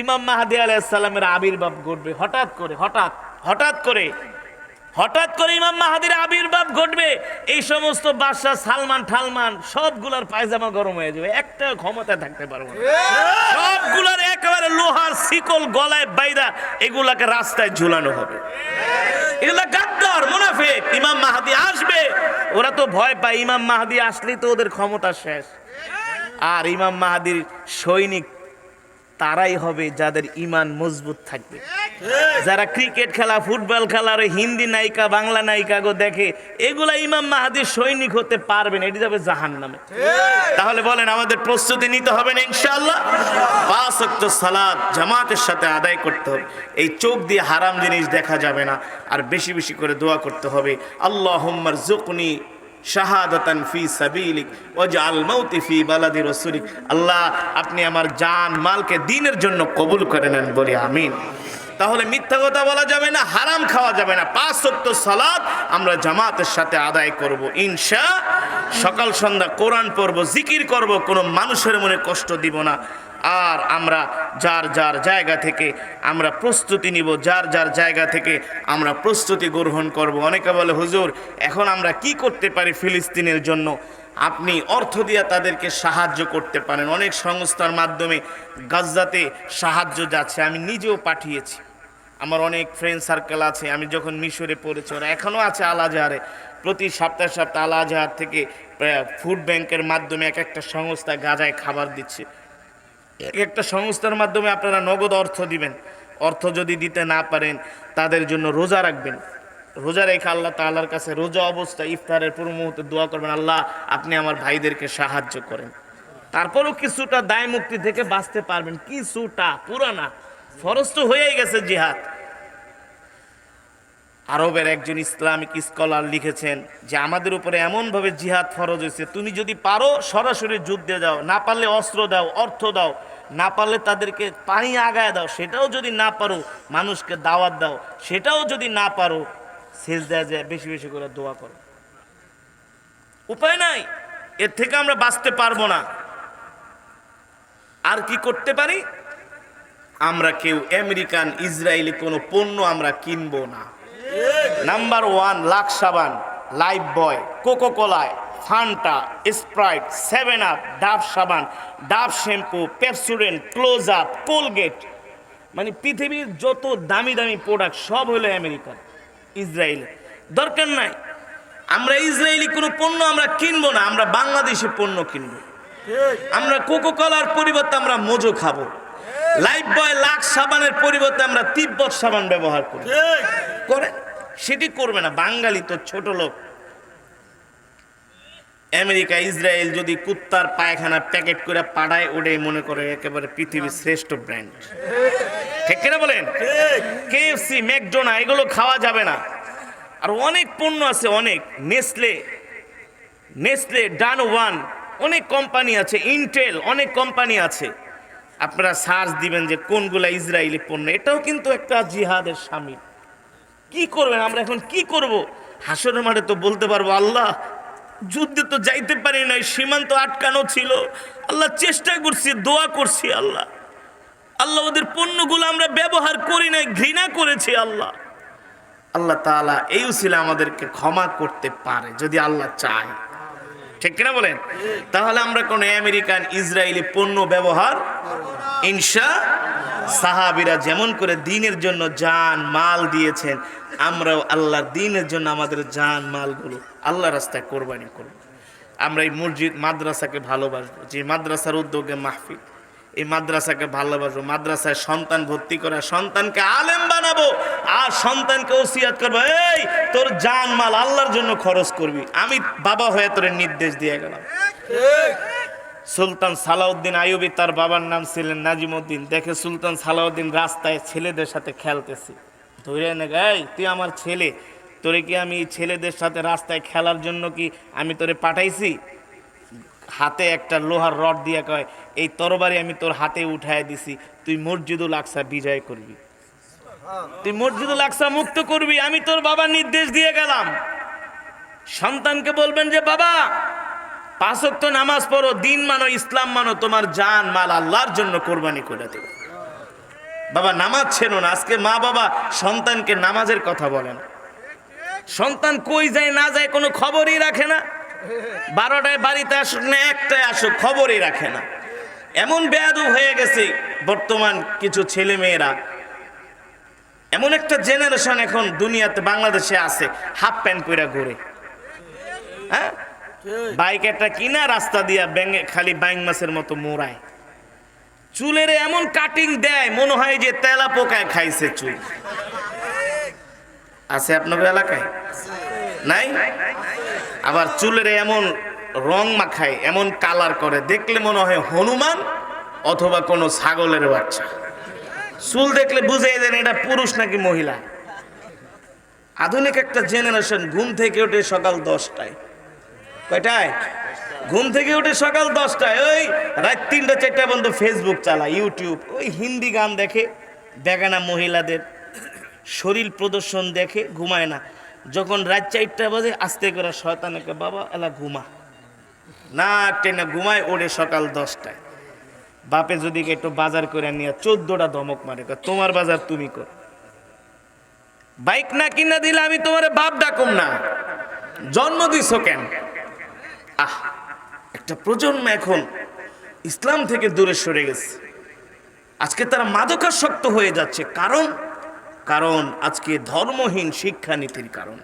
ইমাম মাহদী আলাইহিস সালামের আবির্ভাব ঘটবে হঠাৎ করে ইমাম মাহাদির আবির্ভাব ঘটবে। এই সমস্ত বাদশা সালমান ঠালমান সবগুলার পায়জামা গরম হয়ে যাবে, একটা ক্ষমতায় থাকতে পারবো না। সবগুলার একেবারে লোহার শিকল গলায় বাইদা এগুলাকে রাস্তায় ঝুলানো হবে। এগুলা গাদ্দার মুনাফিক। ইমাম মাহাদি আসবে, ওরা তো ভয় পায় ইমাম মাহাদি আসলেই তো ওদের ক্ষমতা শেষ। আর ইমাম মাহাদির সৈনিক তারাই হবে যাদের ঈমান মজবুত থাকবে। যারা ক্রিকেট খেলা, ফুটবল খেলার হিন্দি নায়িকা, বাংলা নায়িকা গো দেখে, এগুলা ইমাম মাহাদির সৈনিক হতে পারবে না, এটি যাবে জাহান্নামে। তাহলে বলেন আমাদের প্রস্তুতি নিতে হবে না ইনশাআল্লাহ? 5 ওয়াক্ত সালাত জামাতের সাথে আদায় করতে হবে। এই চোখ দিয়ে হারাম জিনিস দেখা যাবে না। আর বেশি বেশি করে দোয়া করতে হবে, আল্লাহুম্মা রযুকনি শাহাদাতান ফি সাবিলিক ওয়াজআল মাউতি ফি বালাদি রাসূলিক। আল্লাহ, আপনি আমার জান মালকে দ্বীনের জন্য কবুল করে নেন, বলি আমিন। তাহলে মিথ্যা কথা বলা যাবে না, হারাম খাওয়া যাবে না। 5 ওয়াক্ত সালাত আমরা জামাতের সাথে আদায় করব ইনশাআল্লাহ। সকাল সন্ধ্যা কোরআন পড়ব, জিকির করব, কোনো মানুষের মনে কষ্ট দিব না। আর আমরা যার যার জায়গা থেকে আমরা প্রস্তুতি নিব, যার যার জায়গা থেকে আমরা প্রস্তুতি গ্রহণ করব। অনেকে বলে হুজুর এখন আমরা কি করতে পারি ফিলিস্তিনের জন্য? আপনি অর্থ দিয়ে তাদেরকে সাহায্য করতে পারেন। অনেক সংস্থার মাধ্যমে গাজাতে সাহায্য যাচ্ছে, আমি নিজেও পাঠিয়েছি। আমার অনেক ফ্রেন্ড সার্কেল আছে, আমি যখন মিশরে পড়েছি, ওরা এখনও আছে আল আজহারে। প্রতি সপ্তাহে সপ্তাহে আল আজহার থেকে ফুড ব্যাংকের মাধ্যমে এক একটা সংস্থা গাজায় খাবার দিচ্ছে। একটা সংস্থার মাধ্যমে আপনারা নগদ অর্থ দিবেন। অর্থ যদি দিতে না পারেন তাদের জন্য রোজা রাখবেন। রোজা রেখে আল্লাহ তাআলার কাছে রোজা অবস্থায় ইফতারের পূর্ব মুহূর্তে দোয়া করবেন, আল্লাহ আপনি আমার ভাইদেরকে সাহায্য করেন। তারপরেও কিছুটা দায় মুক্তি থেকে বাঁচতে পারবেন, কিছুটা, পুরা না। ফরজ তো হয়েই গেছে জিহাদ। আরবের একজন ইসলামিক স্কলার লিখেছেন যে আমাদের উপরে এমনভাবে জিহাদ ফরজ হয়েছে, তুমি যদি পারো সরাসরি যুদ্ধে যাও, না পারলে অস্ত্র দাও, অর্থ দাও, না পারলে তাদেরকে পানি আগায় দাও, সেটাও যদি না পারো মানুষকে দাওয়াত দাও, সেটাও যদি না পারো সিজদায় যায় বেশি বেশি করে দোয়া করো। উপায় নাই, এর থেকে আমরা বাঁচতে পারবো না। আর কি করতে পারি? আমরা কেউ আমেরিকান ইসরায়েলি কোনো পণ্য আমরা কিনবো না। নাম্বার 1 লাক্স সাবান, লাইফ বয়, কোকো কোলায়, ফান্টা, স্প্রাইট, 7 আপ, ডাভ সাবান, Dove shampoo, Pepsodent, Closeup, Colgate, মানে পৃথিবীর যত দামি দামি প্রোডাক্ট সব হলো আমেরিকান, ইসরায়েলি। দরকার নাই, আমরা ইসরায়েলি কোনো পণ্য আমরা কিনবো না, আমরা বাংলাদেশি পণ্য কিনবো। আমরা কোকো কোলার পরিবর্তে আমরা মোজো খাবো। লাইফ বয় লাক্স সাবানের পরিবর্তে আমরা তিব্বত সাবান ব্যবহার করি। করে সেটি করবে না, বাঙালি তো ছোট লোক। আমেরিকা ইসরায়েল যদি কুত্তার পায়খানা প্যাকেট করে পাঠায়, ওটাই মনে করে একেবারে পৃথিবীর শ্রেষ্ঠ ব্র্যান্ড। ঠিক কিনা বলেন? কেএফসি, ম্যাকডোনা এগুলো খাওয়া যাবে না। আর অনেক পণ্য আছে, অনেক নেসলে, ডানওয়ান, অনেক কোম্পানি আছে, ইন্টেল, অনেক কোম্পানি আছে। আপনারা সার্চ দিবেন যে কোনগুলা ইসরায়েলি পণ্য। এটাও কিন্তু একটা জিহাদের শামিল। কি করবেন? আমরা এখন কি করব? হাসরের মাঠে তো বলতে পারবো, আল্লাহ যুদ্ধে তো যাইতে পারি নাই, সীমান্ত আটকানো ছিল, আল্লাহ চেষ্টা করছি, দোয়া করছি, আল্লাহ ওদের পণ্যগুলো আমরা ব্যবহার করি নাই, ঘৃণা করেছি। আল্লাহ তাআলা এই উসিলা আমাদেরকে ক্ষমা করতে পারে যদি আল্লাহ চায়। ঠিক কিনা বলেন? তাহলে আমরা কোন আমেরিকান ইসরায়েলি পণ্য ব্যবহার সাহাবীরা যেমন করে দ্বীনের জন্য জান মাল দিয়েছেন, আমরাও আল্লাহর দ্বীনের জন্য আমাদের জান মালগুলো আল্লাহর রাস্তায় কোরবানি করব। আমরা এই মসজিদ মাদ্রাসাকে ভালোবাসবো, যে মাদ্রাসার উদ্যোগে মাহফিল, এই মাদ্রাসাকে ভালোবাসবো। মাদ্রাসায় সন্তান ভর্তি করা, সন্তানকে আলেম বানাবো, আর সন্তানকে ওসিয়াত করবো, এই তোর জান মাল আল্লাহর জন্য খরচ করবি। আমি বাবা হয়ে তোর নির্দেশ দিয়ে গেলাম। সুলতান সালাউদ্দিন আইয়ুবী, তার বাবার নাম ছিলেন নাজিমউদ্দিন। দেখে সুলতান সালাউদ্দিন রাস্তায় ছেলেদের সাথে খেলতেছে, ধরে এনে গাই তুই আমার ছেলে, তোরে কি আমি ছেলেদের সাথে রাস্তায় খেলার জন্য কি আমি তোরে পাঠাইছি? হাতে একটা লোহার রড দিয়ে কয়, এই তরবারি আমি তোর হাতে উঠায় দিছি, তুই মসজিদুল আকসা বিজয় করবি, তুই মসজিদুল আকসা মুক্ত করবি, আমি তোর বাবা নির্দেশ দিয়ে গেলাম। সন্তানকে বলবেন যে বাবা 5 ওয়াক্ত নামাজ পড়ো, দিন মানো, ইসলাম মানো, তোমার জান মাল আল্লাহর জন্য কোরবানি করে দেবে। বাবা নামাজ ছেড়ো না। আজকে মা বাবা সন্তানকে নামাজের কথা বলে না। সন্তান কই যায় না যায় কোনো খবরই রাখে না। 12টায় বাড়িতে আসুক না 1টায় আসুক খবরই রাখে না। এমন বেয়াদব হয়ে গেছে বর্তমান কিছু ছেলে মেয়েরা। এমন একটা জেনারেশন এখন দুনিয়াতে বাংলাদেশে আছে, হাফ প্যান্ট পরে ঘুরে। হ্যাঁ, বাইক একটা কিনা রাস্তা দিয়া ব্যাঙে খালি বাইং মাছের মতো মোড়ায়। চুলের এমন কাটিং দেয় মনে হয় যে তেলা পোকায় খাইছে চুল। আছে আপনাদের এলাকায়? নাই? আবার চুলের এমন রং মাখায়, এমন কালার করে, দেখলে মনে হয় হনুমান অথবা কোনো ছাগলের বাচ্চা। চুল দেখলে বুঝাই দেন এটা পুরুষ নাকি মহিলা। আধুনিক একটা জেনারেশন ঘুম থেকে ওঠে সকাল 10টায়। কয়টায় ঘুম থেকে উঠে? সকাল 10টায়। ওই রাত 3টা 4টা পর্যন্ত ফেসবুক চালায়, ইউটিউব, ওই হিন্দি গান দেখে, বেগানা মহিলাদের শরীর প্রদর্শন দেখে, ঘুমায় না। যখন রাত 4টা বাজে আস্তে করে শয়তানকে বাবা এলা ঘুমা না, টেনে ঘুমায়, ওঠে সকাল 10টায়। বাপে যদি একটু বাজার করে নিয়ে 14টা ধমক মারে, তোমার বাজার তুমি কর। বাইক না কিনা দিলে আমি তোমার বাপ ডাকুম না, জন্ম দিছ কেন? একটা প্রজন্ম এখন ইসলাম থেকে দূরে সরে গেছে। আজকে তারা মাদকাসক্ত হয়ে যাচ্ছে। কারণ আজকে ধর্মহীন শিক্ষানীতির কারণে।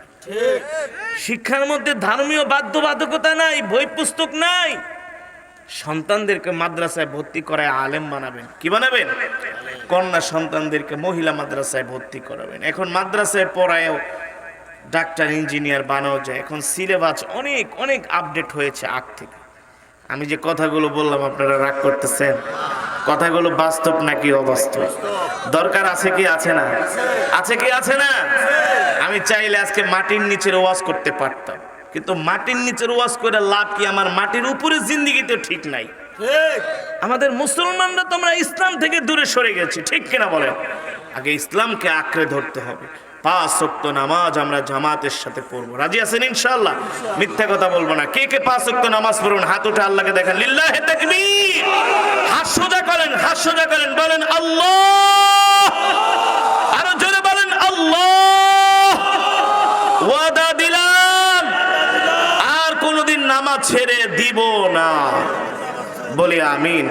শিক্ষার মধ্যে ধর্মীয় বাধ্যবাধকতা নাই, বই পুস্তক নাই। সন্তানদেরকে মাদ্রাসায় ভর্তি করায় আলেম বানাবেন। কি বানাবেন? কন্যা সন্তানদেরকে মহিলা মাদ্রাসায় ভর্তি করাবেন। এখন মাদ্রাসায় পড়ায়ও ডাক্তার ইঞ্জিনিয়ার বানাও যায়। এখন সিলেবাস অনেক অনেক আপডেট হয়েছে আগ থেকে। আমি যে কথাগুলো বললাম আপনারা রাগ করতেছেন? কথাগুলো বাস্তব নাকি অবাস্তব? দরকার আছে কি আছে না? আছে কি আছে না? আমি চাইলে আজকে মাটির নিচের ওয়াজ করতে পারতাম, কিন্তু মাটির নিচের ওয়াজ করে লাভ কি? আমার মাটির উপরে জিন্দেগি তো ঠিক নাই। আমাদের মুসলমানরা তোমরা ইসলাম থেকে দূরে সরে গেছি, ঠিক কিনা বলেন? আগে ইসলামকে আঁকড়ে ধরতে হবে। 5 ওয়াক্ত নামাজ আমরা জামাতের সাথে পড়বো। রাজি আছেন ইনশাআল্লাহ? মিথ্যা কথা বলবো না। কে কে 5 ওয়াক্ত নামাজ পড়ুন? হাত উঠে আল্লাহকে দেখেন। লিল্লাহি তাকবীর। হাত সোজা করেন, হাত সোজা করেন, বলেন আল্লাহ। আরো জোরে বলেন আল্লাহ। ওয়াদা দিলাম আর কোনোদিন নামাজ ছেড়ে দিব না। বলি আমিন।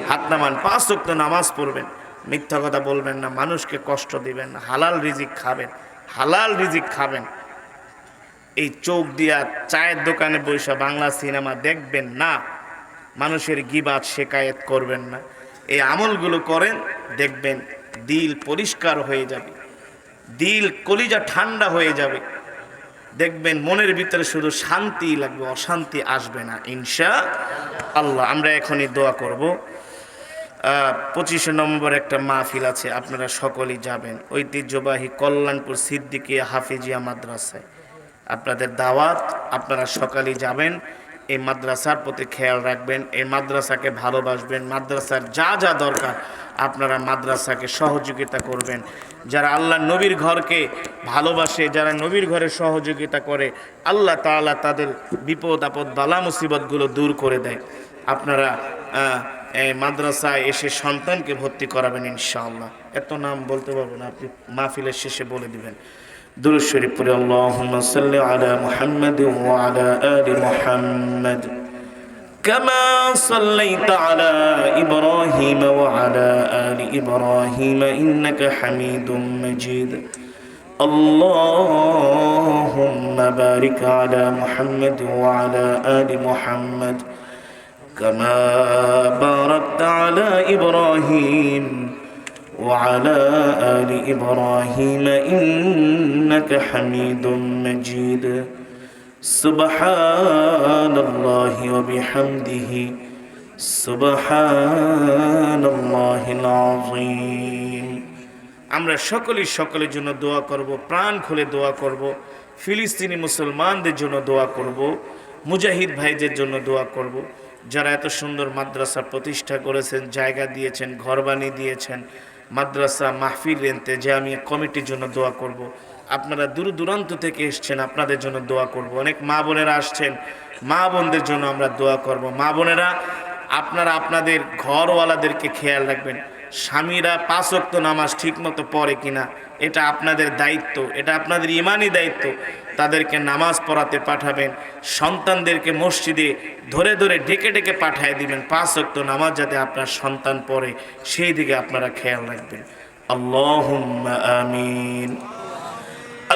হাত নামান। 5 ওয়াক্ত নামাজ পড়বেন, মিথ্যা কথা বলবেন না, মানুষকে কষ্ট দিবেন না, হালাল রিজিক খাবেন, হালাল রিজিক খাবেন। এই চোখ দিয়া চায়ের দোকানে বসে বাংলা সিনেমা দেখবেন না, মানুষের গিবাত শেকায়েত করবেন না। এই আমলগুলো করেন, দেখবেন দিল পরিষ্কার হয়ে যাবে, দিল কলিজা ঠান্ডা হয়ে যাবে। দেখবেন মনের ভিতরে শুধু শান্তি লাগবে, অশান্তি আসবে না ইনশাআল্লাহ। আমরা এখনই দোয়া করব। 25 নভেম্বর একটা মাহফিল আছে, আপনারা সকলেই যাবেন। ঐতিহ্যবাহী কল্যাণপুর সিদ্দিকিয়া হাফিজিয়া মাদ্রাসায় আপনাদের দাওয়াত। আপনারা সকালেই যাবেন। এই মাদ্রাসার প্রতি খেয়াল রাখবেন, এই মাদ্রাসাকে ভালোবাসবেন। মাদ্রাসার যা যা দরকার আপনারা মাদ্রাসাকে সহযোগিতা করবেন। যারা আল্লাহ নবীর ঘরকে ভালোবাসে, যারা নবীর ঘরে সহযোগিতা করে, আল্লাহ তাআলা তাদের বিপদ আপদ বালা মুসিবতগুলো দূর করে দেয়। আপনারা এই মাদ্রাসায় এসে সন্তানকে ভর্তি করাবেন ইনশাআল্লাহ। এত নাম বলতে পারবো না, আপনি মাহফিলের শেষে বলে দিবেন। দুরূদ শরীফ পড়ে আল্লাহুম্মা সাল্লি আলা মুহাম্মাদ ওয়া আলা আলি মুহাম্মাদ কামা সাল্লাইতা আলা ইব্রাহিম ওয়া আলা আলি ইব্রাহিম ইন্নাকা হামিদুম মাজিদ। আল্লাহুম্মা বারিক আলা মুহাম্মাদ ওয়া আলা আলি মুহাম্মাদ كما باركت على إبراهيم وعلى آل إبراهيم إنك حميد مجيد. سبحان الله وبحمده سبحان الله العظيم. আমরা সকলের জন্য দোয়া করব, প্রাণ খুলে দোয়া করব। ফিলিস্তিনি মুসলমানদের জন্য দোয়া করব, মুজাহিদ ভাইদের জন্য দোয়া করব। যারা এত সুন্দর মাদ্রাসা প্রতিষ্ঠা করেছেন, জায়গা দিয়েছেন, ঘর বানিয়ে দিয়েছেন, মাদ্রাসা মাহফিল ইন্তেজামিয়া কমিটির জন্য দোয়া করব। আপনারা দূর দূরান্ত থেকে এসছেন, আপনাদের জন্য দোয়া করব। অনেক মা বোনেরা আসছেন, মা বোনদের জন্য আমরা দোয়া করব। মা বোনেরা আপনারা আপনাদের ঘরওয়ালাদেরকে খেয়াল রাখবেন। স্বামীরা 5 ওয়াক্ত নামাজ ঠিকমতো পড়ে কিনা এটা আপনাদের দায়িত্ব, এটা আপনাদের ইমানি দায়িত্ব। তাদেরকে নামাজ পড়াতে পাঠাবেন, সন্তানদেরকে মসজিদে ধরে ধরে ডেকে ডেকে পাঠিয়ে দিবেন। 5 ওয়াক্ত নামাজ যাতে আপনার সন্তান পড়ে সেই দিকে আপনারা খেয়াল রাখবেন। আল্লাহুম্মা আমিন।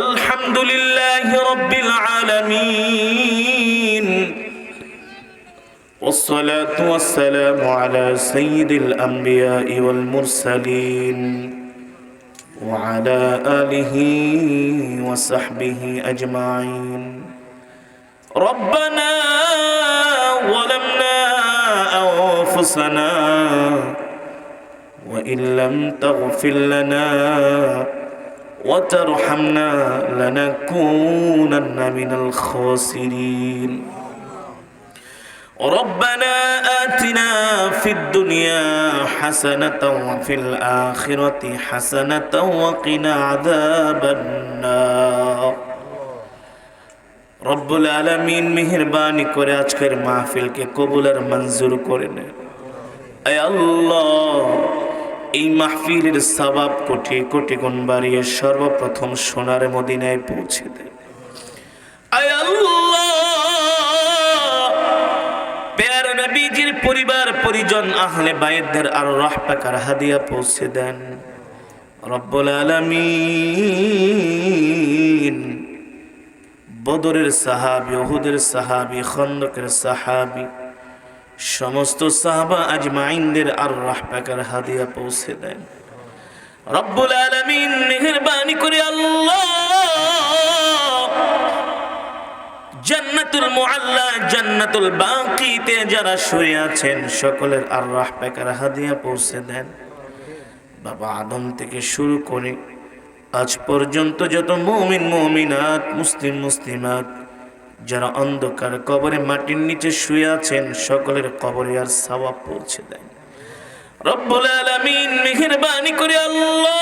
আলহামদুলিল্লাহি রাব্বিল আলামিন। والصلاة والسلام على سيد الأنبياء والمرسلين وعلى آله وصحبه أجمعين. ربنا ظلمنا أنفسنا وإن لم تغفر لنا وترحمنا لنكونن من الخاسرين. ربنا آتنا في الدنيا حسنة وفي الآخرة حسنة وقنا عذاب النار. রব্বুল আলামিন মেহেরবানি করে আজকের মাহফিলকে কবুল আর মঞ্জুর করে নেন। আয় আল্লাহ, এই মাহফিলের সওয়াব কোটি কোটি গুণ বাড়িয়ে সর্বপ্রথম সোনার মদিনায় পৌঁছে দেন। আয় আল্লাহ, প্যারা নবীজির পরিবার পরিজন আহলে বাইতদের আর রহ টাকার হাদিয়া পৌঁছে দেন। রব্বুল আলামিন বদরের সাহাবী, উহুদের সাহাবী, খন্দকের সাহাবী, সমস্ত সাহাবা আজমাইনদের আর রহ টাকার হাদিয়া পৌঁছে দেন। রব্বুল আলামিন মেহেরবানি করে আল্লাহ জান্নাতুল মুআল্লা, জান্নাতুল বাকিতে যারা শুয়ে আছেন সকলের আর রহ টাকার হাদিয়া পৌঁছে দেন। বাবা আদম থেকে শুরু করে আজ পর্যন্ত যত মুমিন মুমিনাত, মুসলিম মুসলিমাত যারা অন্ধকার কবরে মাটির নিচে শুয়ে আছেন সকলের কবরে আর সওয়াব পৌঁছে দেন। রব্বুল আলামিন মেহেরবানি করে আল্লাহ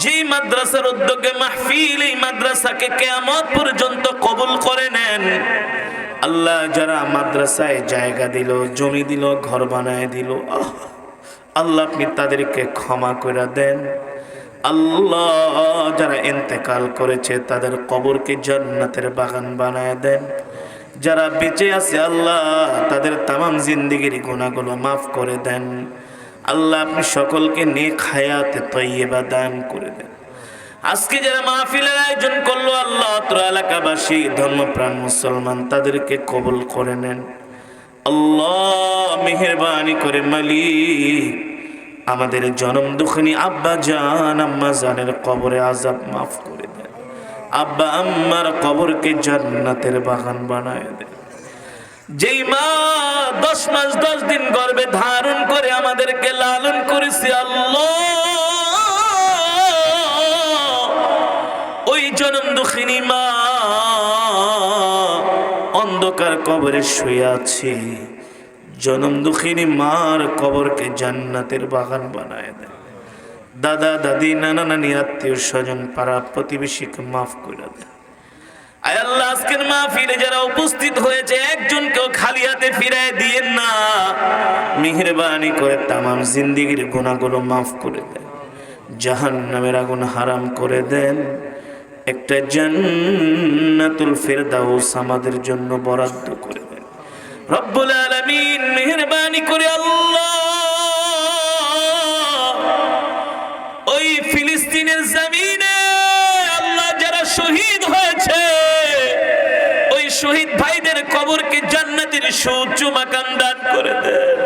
যে মাদ্রাসার উদ্যোগে মাহফিল, এই মাদ্রাসাকে কিয়ামত পর্যন্ত কবুল করে নেন। আল্লাহ যারা মাদ্রাসায় জায়গা দিল, জমি দিল, ঘর বানায় দিল, আল্লাহ আপনি তাদেরকে ক্ষমা করে দেন। আল্লাহ যারা ইন্তেকাল করেছে তাদের কবরকে জান্নাতের বাগান বানায় দেন। যারা বেঁচে আছে আল্লাহ তাদের তামাম জিন্দেগির গুনাহগুলো মাফ করে দেন। আল্লাহ আপনি সকলকে নেক হায়াতে তয়্যিবা দান করে দেন। আজকে যারা মাহফিলের আয়োজন করলো আল্লাহ অত্র এলাকাবাসী ধর্মপ্রাণ মুসলমান তাদেরকে কবুল করে নেন। আল্লাহ মেহেরবানি করে মালিক আমাদের জনম দুঃখিনী আব্বা জান আম্মা জানের কবরে আযাব মাফ করে দেন। আব্বা আম্মার কবরকে জান্নাতের বাগান বানায় দেন। যেই মা 10 মাস 10 দিন গর্ভে ধারণ করে আমাদেরকে লালন করেছে আল্লাহ ওই জনম দুঃখিনী মা অন্ধকার কবরে শুয়ে আছে। জনম দুঃখিনী মার কবরকে জান্নাতের বাগান বানায় দেন। দাদা দাদি নানা নানি আত্মীয় স্বজন পাড়া প্রতিবেশীকে মাফ করে দেন। আয় আল্লাহ আজকের মাহফিলে যারা উপস্থিত হয়েছে একজনকেও খালি হাতে ফিরায় দিয়েন না। মেহেরবানি করে তামাম জিন্দেগির গুনাহগুলো মাফ করে দেন। জাহান্নামের আগুন হারাম করে দেন। একটা জান্নাতুল ফিরদাউস আমাদের জন্য বরাদ্দ করে দেন। রব্বুল আলামিন মেহেরবানি করে আল্লাহ ওই ফিলিস্তিনের জমিনে আল্লাহ যারা শহীদ হয়েছে ওই শহীদ ভাইদের কবরকে জান্নাতের সুউচ্চ মাকাম দান করে দেন।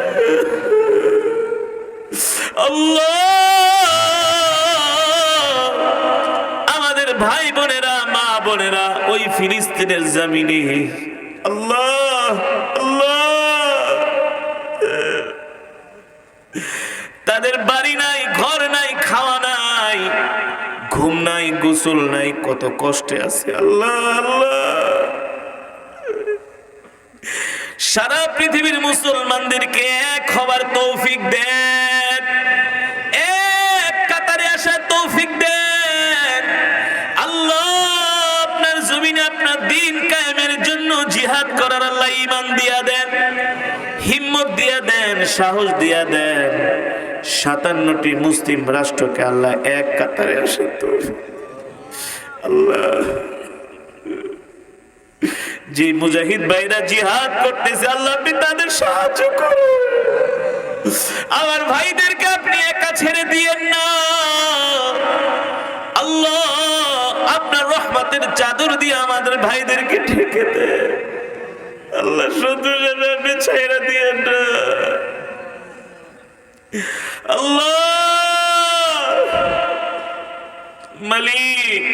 আল্লাহ আমাদের ভাই বোনেরা মা বোনেরা ওই ফিলিস্তিনের জমিনে আল্লাহ আল্লাহ তাদের বাড়ি নাই, ঘর নাই, খাওয়া নাই, ঘুম নাই, গোসল নাই, কত কষ্টে আছে আল্লাহ আল্লাহ। সারা পৃথিবীর মুসলমানদেরকে এক হবার তৌফিক দেন, এক কাতারে আসার তৌফিক দেন আল্লাহ। আপনার জমিনে আপনার দ্বীন কায়েমের জন্য জিহাদ করার আল্লাহ ঈমান দিয়া দেন, হিম্মত হিম্মত দিয়া দেন, সাহস দিয়া দেন। 57টি মুসলিম রাষ্ট্রকে আল্লাহ এক কাতারে আসে তো আল্লাহ। যে মুজাহিদ ভাইরা জিহাদ করতেছে আল্লাহ আপনি তাদের সাহায্য করুন। আমার ভাইদেরকে আপনি একা ছেড়ে দিয়েন না আল্লাহ। আপনার রহমতের চাদর দিয়ে আমাদের ভাইদেরকে ঢেকে দেন আল্লাহ। শত্রুদের আপনি ছেড়ে দিয়েন না আল্লাহ। মালিক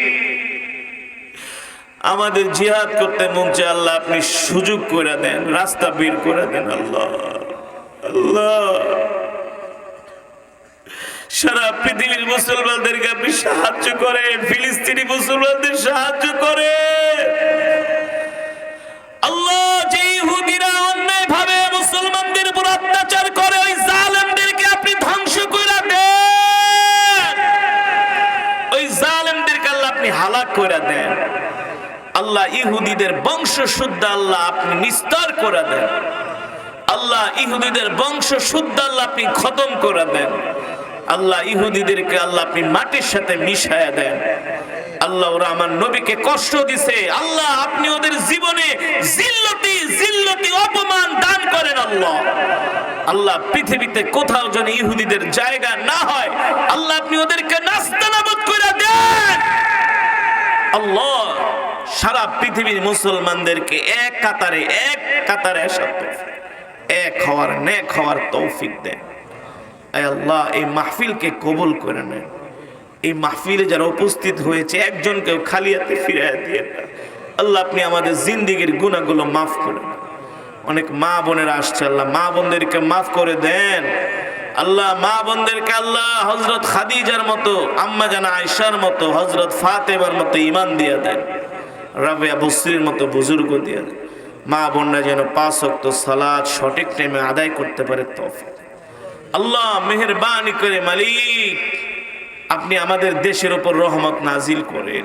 আমাদের জিহাদ করতে মন চায় আল্লাহ আপনি সুযোগ করে দেন, রাস্তা বের করে দেন আল্লাহ। আল্লাহ সারা পৃথিবীর মুসলমানদেরকে আপনি সাহায্য করেন, ফিলিস্তিনি মুসলমানদের সাহায্য করেন আল্লাহ। যে ইহুদিরা অন্যায় ভাবে মুসলমানদের উপর অত্যাচার করে ওই জালেমদেরকে আপনি ধ্বংস করে দেন, ওই জালেমদেরকে আল্লাহ আপনি হালাক করে দেন আল্লাহ। ইহুদিদের বংশ শুদ্ধ আল্লাহ আপনি নিস্তার করে দেন আল্লাহ। ইহুদিদের বংশ শুদ্ধ আল্লাহ আপনি খতম করে দেন আল্লাহ। ইহুদিদেরকে আল্লাহ আপনি মাটির সাথে মিশায়া দেন আল্লাহ। ওরা আমার নবীকে কষ্ট দিছে আল্লাহ, আপনি ওদের জীবনে জিল্লতি অপমান দান করেন আল্লাহ। আল্লাহ পৃথিবীতে কোথাও যেন ইহুদিদের জায়গা না হয় আল্লাহ, আপনি ওদেরকে নাস্তানাবুদ করে দেন আল্লাহ। সারা পৃথিবীর মুসলমানদেরকে এক কাতারে এক হওয়ার তৌফিক দেন আল্লাহ। এই মাহফিলকে কবুল করে নেন। এই মাহফিলে যারা উপস্থিত হয়েছে একজনকেও খালি হাতে ফিরিয়ে দিয়ে আল্লাহ আপনি আমাদের জিন্দেগির গুনাহগুলো মাফ করেন। অনেক মা বোনেরা আসছে আল্লাহ, মা বোনদেরকে মাফ করে দেন আল্লাহ। মা বোনদেরকে আল্লাহ হযরত খাদিজার মতো, আম্মা জানা আয়েশার মতো, হযরত ফাতেমার মতো ঈমান দিয়ে দেন, রাবিয়া বসরির মতো বুজুর্গ দিয়ে দেন। মা বোনরা যেন 5 ওয়াক্ত সালাত সঠিক টাইমে আদায় করতে পারে তৌফিক আল্লাহ। মেহেরবানি করে মালিক আপনি আমাদের দেশের উপর রহমত নাজিল করেন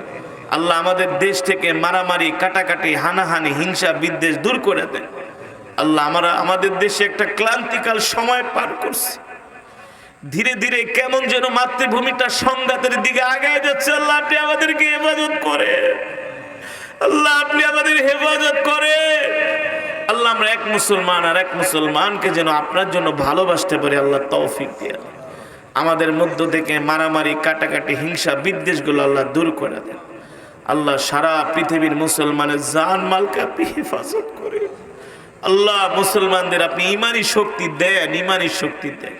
আল্লাহ। আমাদের দেশ থেকে মারামারি, কাটাকাটি, হানাহানি, হিংসা, বিদ্বেষ দূর করে দেন আল্লাহ। আমাদের দেশে একটা ক্লান্তিকাল সময় পার করছি, ধীরে ধীরে কেমন যেন মাতৃভূমিটা সংঘাতের দিকে আগায় যাচ্ছে আল্লাহ। আপনি আমাদেরকে হেফাজত করে আল্লাহ, আপনি আমাদের হেফাজত করে আল্লাহ। আমরা এক মুসলমান আর এক মুসলমানকে যেন আপনার জন্য ভালোবাসতে পারি আল্লাহ, তৌফিক দিয়ে আমাদের মধ্য থেকে মারামারি, কাটাকাটি, হিংসা, বিদ্বেষগুলো আল্লাহ দূর করে দেন আল্লাহ। সারা পৃথিবীর মুসলমানের জান মালকে আপনি হেফাজত করে আল্লাহ। মুসলমানদের আপনি ইমানি শক্তি দেন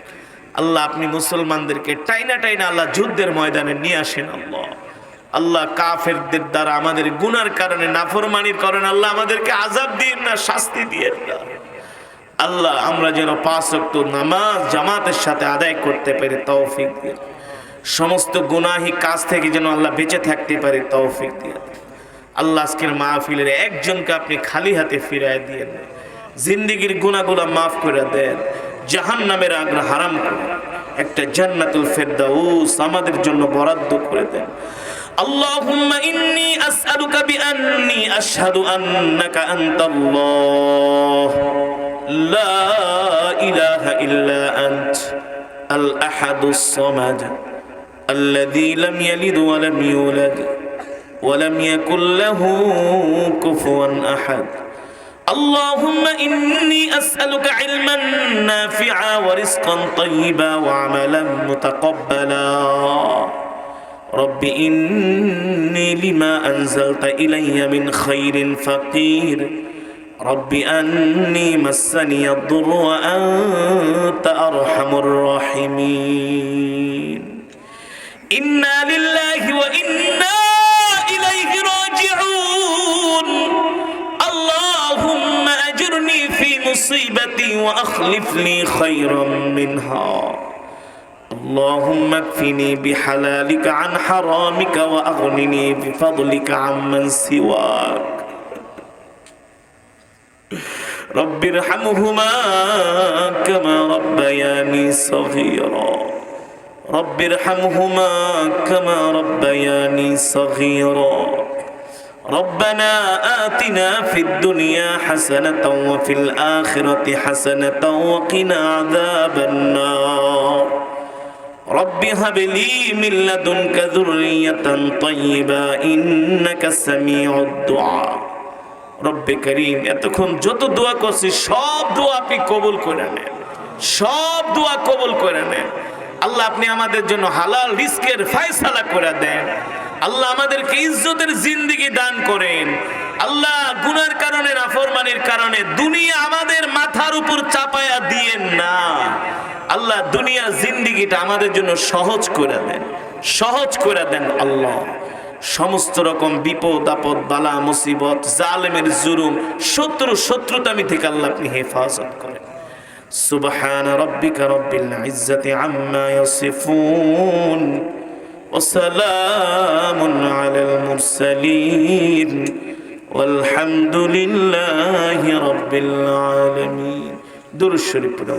আল্লাহ। আপনি মুসলমানদেরকে টাইনা আল্লাহ যুদ্ধের ময়দানে নিয়ে আসেন আল্লাহ। কাফেরদের দ্বারা আমাদের গুনার কারণে, নাফরমানির কারণে আল্লাহ আমাদেরকে আযাব দিয়েন না, শাস্তি দিয়েন না আল্লাহ। আমরা যেন 5 ওয়াক্ত নামাজ জামাতের সাথে আদায় করতে পারি তৌফিক দিন। সমস্ত গুনাহি কাজ থেকে যেন আল্লাহ বেঁচে থাকতে পারি তৌফিক দিন আল্লাহ। আজকের মাহফিলের একজনকে আপনি খালি হাতে ফিরায় দিয়েন, জিন্দেগির গুনাহগুলো মাফ করে দেন, জাহান্নামের আগুন হারাম করে একটা জান্নাতুল ফেরদাউস আমাদের জন্য বরাদ্দ করে দেন। আল্লাহুম্মা ইন্নী আসআলুকা বিআন্নী আশহাদু আন্নাকা আনতাল্লাহ লা ইলাহা ইল্লা আনত আল আহাদুস সামাদ আল্লাযী লাম ইয়ালিদ ওয়া লাম ইউলাদ ওয়া লাম ইয়াকুল লাহু কুফুয়ান আহাদ। اللهم إني أسألك علما نافعا ورزقا طيبا وعملا متقبلا رب إني لما أنزلت إلي من خير فقير رب أني مسني الضر وأنت أرحم الراحمين إنا لله وإنا إليه راجعون اللهم أجرني في مصيبتي وأخلف لي خيرا منها اللهم اكفني بحلالك عن حرامك وأغنني بفضلك عمن سواك رب ارحمهما كما ربياني صغيرا رب ارحمهما كما ربياني صغيرا ربنا آتنا في الدنيا حسنة وفي الآخرة حسنة وقنا عذاب النار رب هب لي من لدنك ذرية طيبة إنك سميع الدعاء রব্বে করিম এতক্ষণ যত দোয়া করছি সব দোয়া আপনি কবুল করে নেন, সব দোয়া কবুল করে নেন। আল্লাহ আপনি আমাদের জন্য হালাল রিজকের ফয়সালা করে দেন। আল্লাহ আমাদেরকে ইজ্জতের জিন্দেগি দান করেন। আল্লাহ গুনার কারণে নাফরমানির কারণে দুনিয়া আমাদের মাথার উপর চাপায়া দিয়েন না। আল্লাহ দুনিয়ার জিন্দেগিটা আমাদের জন্য সহজ করে দেন, সহজ করে দেন। আল্লাহ সমস্ত রকম বিপদ আপদ বালা মুসিবত জালেমের জুলুম শত্রুতামি থেকে আল্লাহ আপনি হেফাজত করেন। সুবহান রাব্বিকা রাব্বিল ইজ্জাতি আম্মা ইয়াসিফুন ওয়া সালামুন আলাল মুরসালিন ওয়ালহামদুলিল্লাহি রাব্বিল আলামিন। দুরূদ শরীফ পড়ুন।